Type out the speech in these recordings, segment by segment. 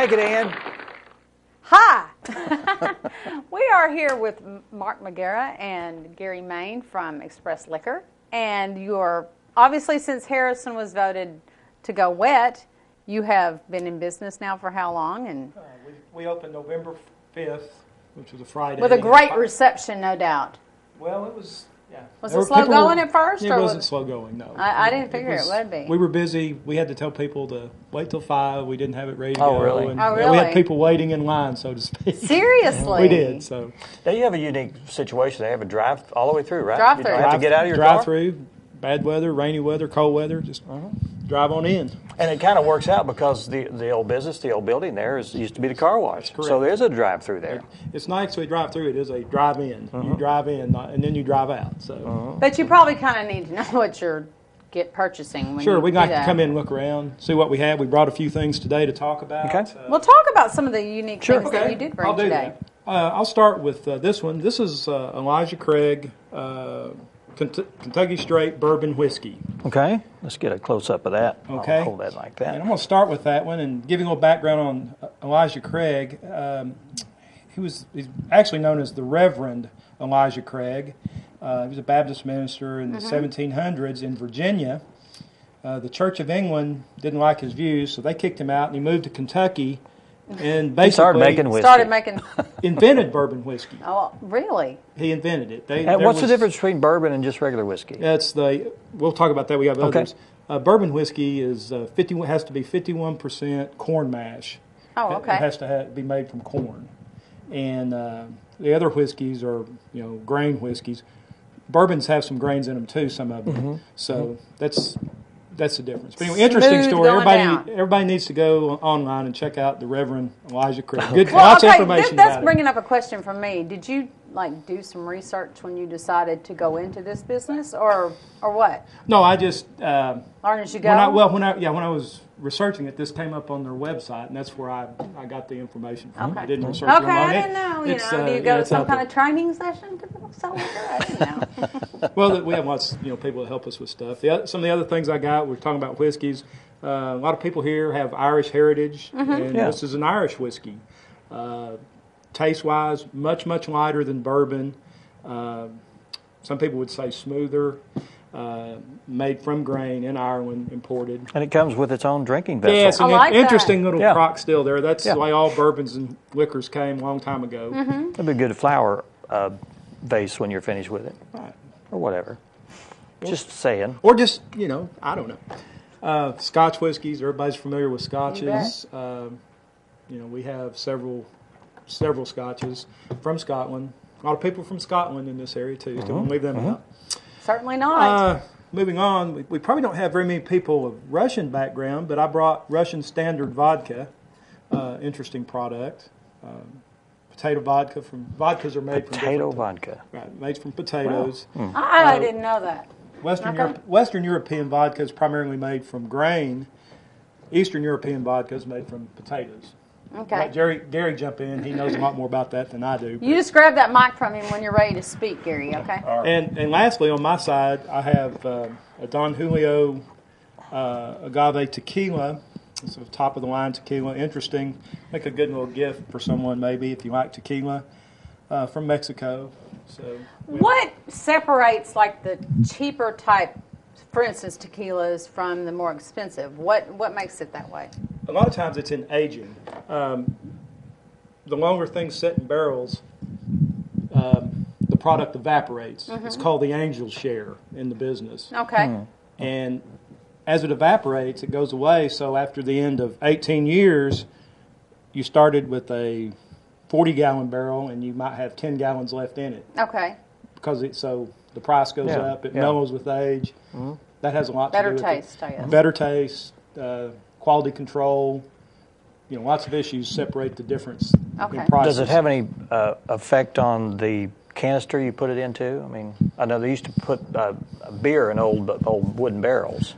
Take it, Ann. Hi! We are here with Mark McGarrah and Gary Main from Express Liquor. And you're, obviously, since Harrison was voted to go wet, you have been in business now for how long? And we opened November 5th, which was a Friday. with a great reception, no doubt. Well, it was, yeah. Was it slow going at first? It wasn't slow going, no. I didn't figure it would be. We were busy. We had to tell people to wait till 5. We didn't have it ready to go. Really? And, oh, really? We had people waiting in line, so to speak. Seriously? We did, so. Now, you have a unique situation. They have a drive all the way through, right? Drive-through. You don't have to get out of your car? Drive-through, bad weather, rainy weather, cold weather, just drive on in. And it kind of works out because the old business, the old building there used to be the car wash. Correct. So there's a drive-through there. It's not actually a drive-through. It is a drive-in. You drive in, and then you drive out. So. But you probably kind of need to know what you're purchasing when Sure, you we'd do like to that. come in and look around, see what we have. We brought a few things today to talk about. Okay. We'll talk about some of the unique things that you did bring I'll do today. that. I'll start with this one. This is Elijah Craig Kentucky Straight Bourbon Whiskey. Okay. Let's get a close-up of that. Okay. I'll hold that like that. And I'm going to start with that one and give you a little background on Elijah Craig. He's actually known as the Reverend Elijah Craig. He was a Baptist minister in the 1700s in Virginia. The Church of England didn't like his views, so they kicked him out, and he moved to Kentucky and basically started making whiskey. Invented bourbon whiskey. Oh, really? He invented it. And what's the difference between bourbon and just regular whiskey? We'll talk about that. We have others. Bourbon whiskey is has to be 51% corn mash. Oh, okay. It has to be made from corn, and the other whiskeys are grain whiskeys. Bourbons have some grains in them too. Some of them. So that's the difference. But anyway, interesting story. Everybody needs to go online and check out the Reverend Elijah Craig. Good, lots of information. That's bringing up a question for me. Did you do some research when you decided to go into this business, or what? No, I just learn as you go. When I was researching it, this came up on their website, and that's where I got the information from. Okay. I didn't research it. Okay, I didn't know. Do you go to some kind of training session to sell liquor? I didn't know. Well, we have lots of people that help us with stuff. Some of the other things I got, we're talking about whiskeys. A lot of people here have Irish heritage, and this is an Irish whiskey. Taste-wise, much, much lighter than bourbon. Some people would say smoother. Made from grain in Ireland, imported. And it comes with its own drinking vessel. Yeah, it's an interesting little crock still there. That's the way all bourbons and liquors came a long time ago. It'd be a good flower vase when you're finished with it. Right. Or whatever. Just saying. Or just, I don't know. Scotch whiskeys, everybody's familiar with Scotches. We have several Scotches from Scotland. A lot of people from Scotland in this area, too. Don't leave them out. Certainly not. Moving on, we probably don't have very many people of Russian background, but I brought Russian Standard Vodka, interesting product. Potato vodka vodkas are made from potato vodka. Right, made from potatoes. Wow. I didn't know that. Western European vodka is primarily made from grain. Eastern European vodka is made from potatoes. Okay. Gary jump in. He knows a lot more about that than I do. You just grab that mic from him when you're ready to speak, Gary, okay? And lastly, on my side, I have a Don Julio agave tequila. It's a top-of-the-line tequila. Interesting. Make a good little gift for someone, maybe, if you like tequila, from Mexico. So, what separates, the cheaper type, for instance, tequilas from the more expensive? What makes it that way? A lot of times it's in aging. The longer things sit in barrels, the product evaporates. It's called the angel share in the business. Okay. And as it evaporates, it goes away. So after the end of 18 years, you started with a 40-gallon barrel, and you might have 10 gallons left in it. Okay. Because the price goes up. It mellows with age. That has a lot to do with taste, I guess. Better taste, quality control. Lots of issues separate the difference in prices. Does it have any effect on the canister you put it into? I mean, I know they used to put beer in old wooden barrels.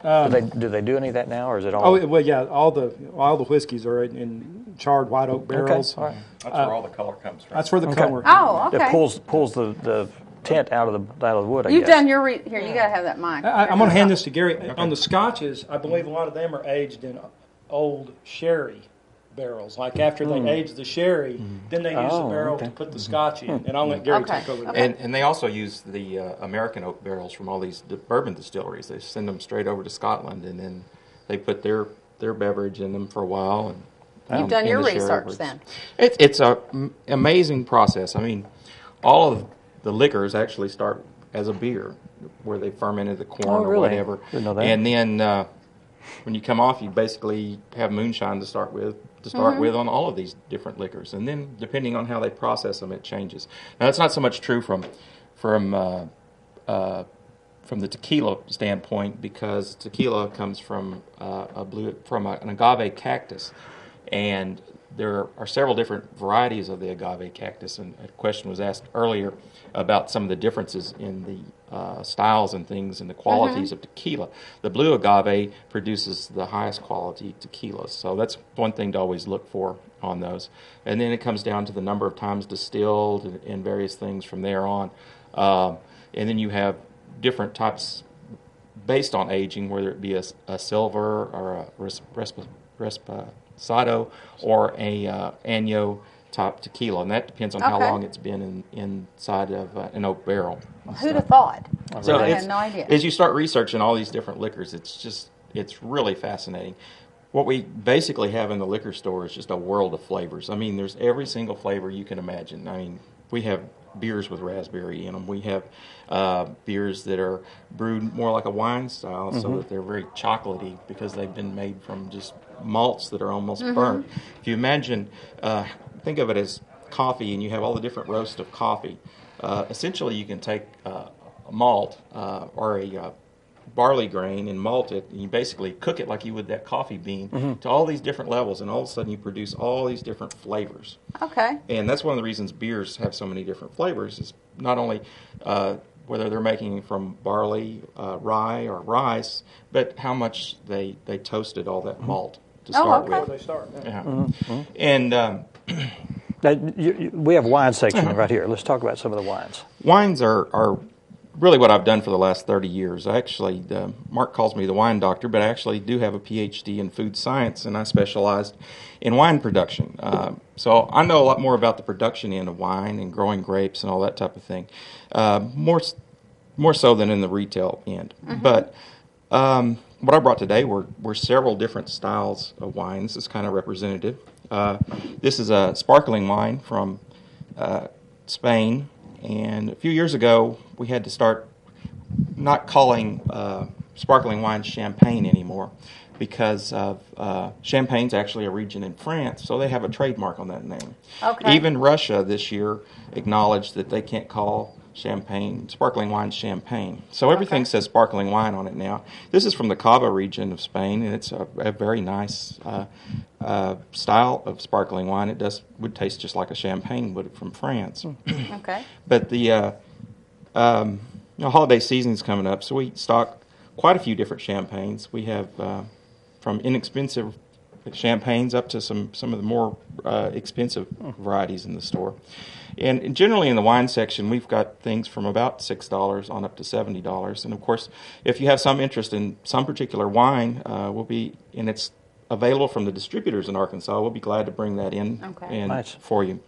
Do they do any of that now, or is it all? Oh well, yeah. All the whiskeys are in charred white oak barrels. Okay. All right. That's where all the color comes from. That's where the color. Oh, okay. It pulls the tint out of the wood. You've done your here. You got to have that mic. I'm going to hand this to Gary. Okay. On the scotches, I believe a lot of them are aged in old sherry barrels. Like after they age the sherry, then they use the barrel to put the Scotch in. And I'll let Gary take over that. And they also use the American oak barrels from all these bourbon distilleries. They send them straight over to Scotland, and then they put their beverage in them for a while. And you've done your research then. It's an amazing process. I mean, all of the liquors actually start as a beer, where they fermented the corn or whatever. Didn't know that. And then when you come off, you basically have moonshine to start with on all of these different liquors. And then depending on how they process them, it changes. Now, that's not so much true from the tequila standpoint, because tequila comes from an agave cactus, and there are several different varieties of the agave cactus. And a question was asked earlier about some of the differences in the styles and things and the qualities of tequila. The blue agave produces the highest quality tequilas, so that's one thing to always look for on those. And then it comes down to the number of times distilled and various things from there on. And then you have different types based on aging, whether it be a silver or a reposado or a año type tequila, and that depends on how long it's been inside of an oak barrel. Who'd have thought? So I had no idea. As you start researching all these different liquors, it's really fascinating. What we basically have in the liquor store is just a world of flavors. I mean, there's every single flavor you can imagine. I mean, we have beers with raspberry in them. We have beers that are brewed more like a wine style, so that they're very chocolatey because they've been made from just malts that are almost burnt. If you imagine, think of it as coffee, and you have all the different roasts of coffee. Essentially, you can take a malt or a barley grain and malt it, and you basically cook it like you would that coffee bean to all these different levels, and all of a sudden you produce all these different flavors. Okay. And that's one of the reasons beers have so many different flavors, is not only whether they're making from barley, rye, or rice, but how much they toasted all that malt to start with. Before they start. Yeah. And Now, we have a wine section right here. Let's talk about some of the wines. wines are really what I've done for the last 30 years. Actually, Mark calls me the wine doctor, but I actually do have a PhD in food science, and I specialized in wine production. So I know a lot more about the production end of wine and growing grapes and all that type of thing, more so than in the retail end. But what I brought today were several different styles of wines. It's kind of representative. This is a sparkling wine from Spain. And a few years ago, we had to start not calling sparkling wine champagne anymore, because of Champagne's actually a region in France, so they have a trademark on that name. Okay. Even Russia this year acknowledged that they can't call sparkling wine champagne. So everything says sparkling wine on it now. This is from the Cava region of Spain, and it's a very nice style of sparkling wine. It would taste just like a champagne would from France. Okay. But the holiday season's coming up, so we stock quite a few different champagnes. We have from inexpensive champagnes up to some of the more expensive varieties in the store. And generally in the wine section, we've got things from about $6 on up to $70. And of course, if you have some interest in some particular wine, and it's available from the distributors in Arkansas, we'll be glad to bring that in for you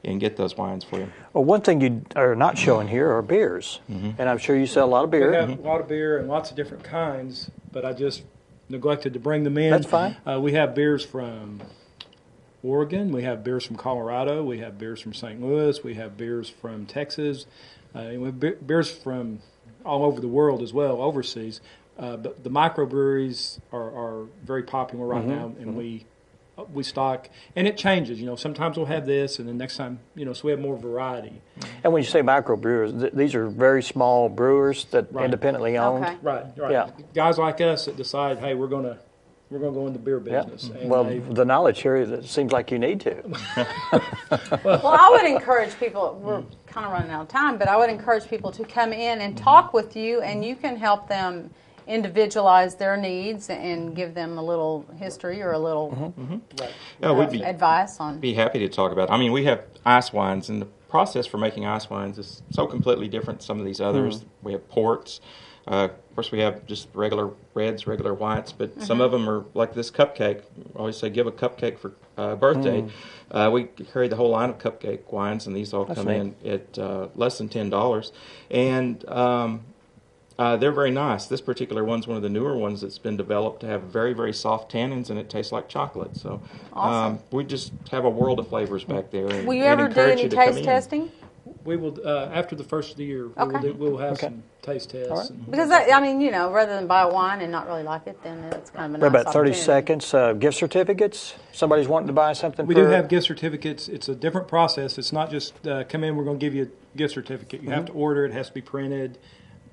and get those wines for you. Well, one thing you are not showing here are beers. And I'm sure you sell a lot of beer. We have a lot of beer and lots of different kinds, but I just neglected to bring them in. That's fine. We have beers from Oregon, we have beers from Colorado, we have beers from St. Louis, we have beers from Texas, and we have beers from all over the world as well, overseas. But the microbreweries are very popular right now, and we stock, and it changes. Sometimes we'll have this, and then next time, so we have more variety. And when you say microbrewers, these are very small brewers that independently owned. Okay. Right. Yeah. Guys like us that decide, hey, we're going to go in the beer business. Yeah. And Well, the knowledge here, it seems like you need to. Well, I would encourage people, we're kind of running out of time, but I would encourage people to come in and talk with you, and you can help them individualize their needs and give them a little history or a little We'd be advice on. be happy to talk about it. I mean, we have ice wines, and the process for making ice wines is so completely different than some of these others. We have ports. Of course, we have just regular reds, regular whites, but some of them are like this cupcake. I always say give a cupcake for birthday. We carry the whole line of cupcake wines, and these all come in at less than $10. And they're very nice. This particular one's one of the newer ones that's been developed to have very, very soft tannins, and it tastes like chocolate. So we just have a world of flavors back there. And Will you ever do any taste testing? We will, after the first of the year, we'll have some taste tests. Right. Because, I mean, you know, rather than buy wine and not really like it, then it's kind of a nice About 30 opportunity. seconds. Gift certificates. Somebody's wanting to buy something. We do have gift certificates. It's a different process. It's not just come in, we're going to give you a gift certificate. You have to order it. It has to be printed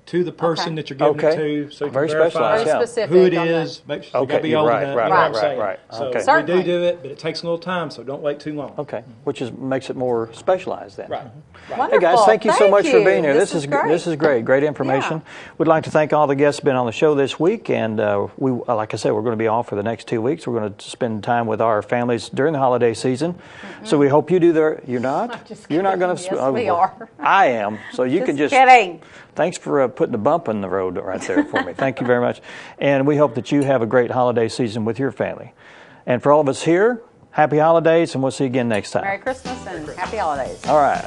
to the person that you're giving it to, so you Very can verify specialized, who it is. Make sure you got to be old enough. You know what I'm saying? Right. So Okay. we Certainly. do it, but it takes a little time, so don't wait too long. Okay, which makes it more specialized then. Right. Wonderful. Hey guys, thank you so much for being here. This is great. This is great information. We'd like to thank all the guests who've been on the show this week, and we, like I said, we're going to be off for the next 2 weeks. We're going to spend time with our families during the holiday season. So we hope you do there. You're not. I'm just You're not kidding. going to. Yes, we are. I am. So you can just. Kidding. Thanks for putting a bump in the road right there for me. Thank you very much. And we hope that you have a great holiday season with your family. And for all of us here, happy holidays, and we'll see you again next time. Merry Christmas and happy holidays. All right.